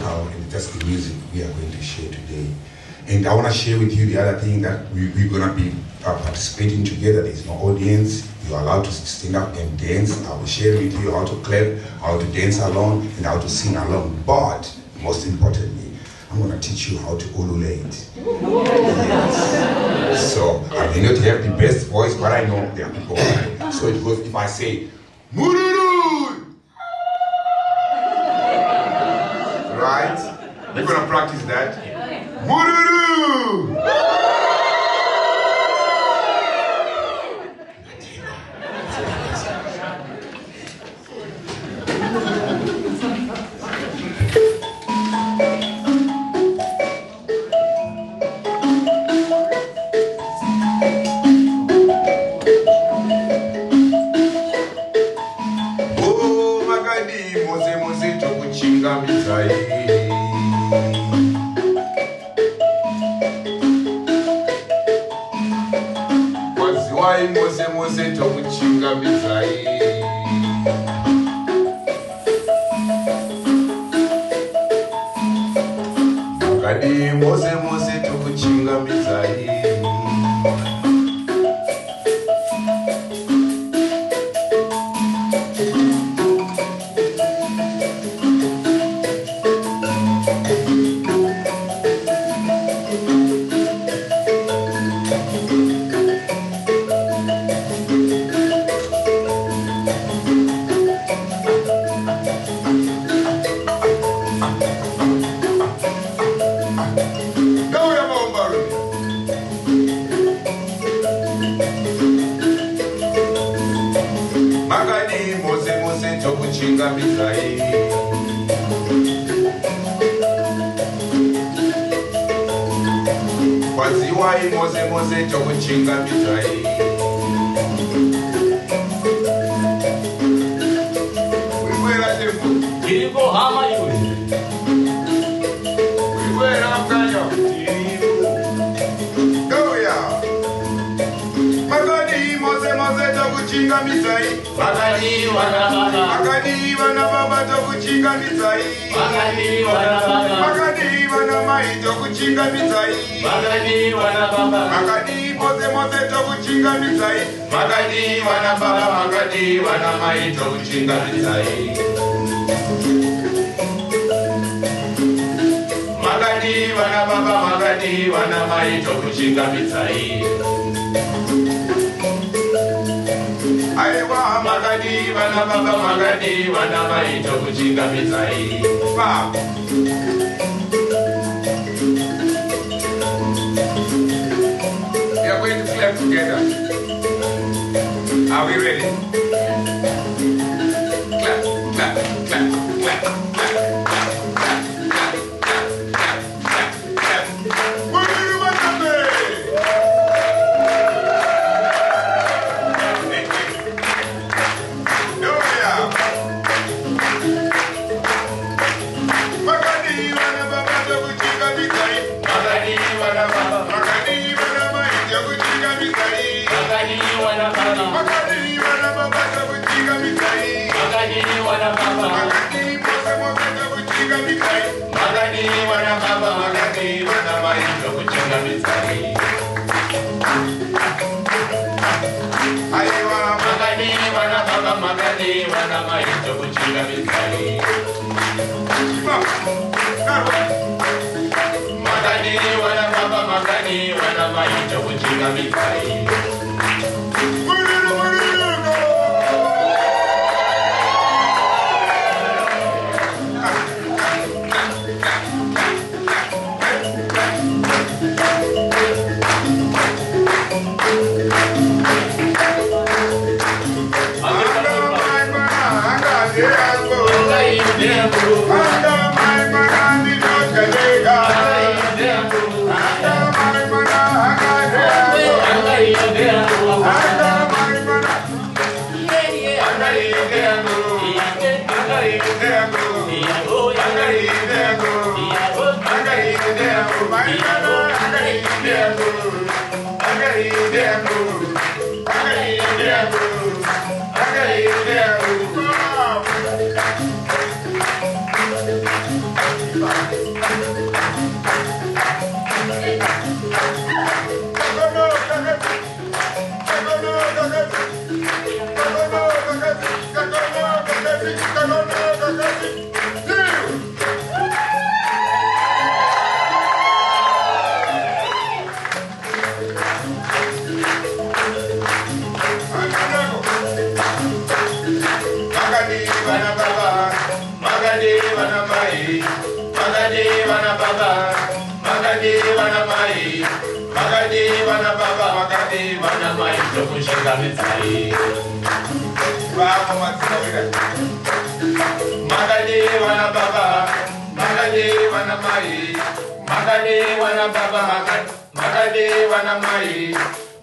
vocal and just the music we are going to share today. And I want to share with you the other thing that we're going to be participating together. There's no audience. You're allowed to stand up and dance. I will share with you how to clap, how to dance along, and how to sing along. But most importantly, I'm going to teach you how to ululate. Yes. So I may not have the best voice, but I know there are people. So it goes, if I say, Mururu! Right? We're going to practice that. Mururu! Oh, Magadi, Mose to Kuchinga Mizai. Mose to kuchinga bizai. Magadi Mose to kuchinga bizai. Magadi Mose to kuchinga bizai. Waziwai Mose to kuchinga bizai. Wewera tempo. Kiriko hama yuri. Wewera mkanyo. Goya. Magadi Mose to kuchinga bizai. Magadi wana baba. Magadi wana baba to kuchinga bizai. Magadi wana baba. Magadi wana mai to kuchinga bizai. Magadi wana baba. Magadi Mose to kuchinga bizai. Magadi wana baba. Magadi wana mai to kuchinga bizai. Magadi wana baba. Magadi wana mai to kuchinga bizai. Aiwa Magadi wana baba. Magadi wana mai to kuchinga bizai. Wow. We are going to clap together. Are we ready? Clap, clap, clap, clap, clap, clap, clap, clap, clap, clap. Mururu Makabe! Magadi wana baba to kuchinga bizai. Magadi wana baba. Magadi wana mai to kuchinga bizai. Magadi wana baba. Magadi wana baba to kuchinga bizai. Magadi wana baba. Magadi Mose to kuchinga bizai. Magadi wana baba. Magadi wana mai to kuchinga bizai. Aiwa Magadi wana baba. Magadi wana mai to kuchinga bizai. Magadi wana baba. Magadi wana mai to kuchinga bizai. Mururu Mururu go!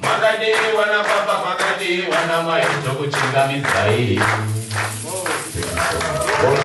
Magade wana baba magade wana mai tokuchinga mizai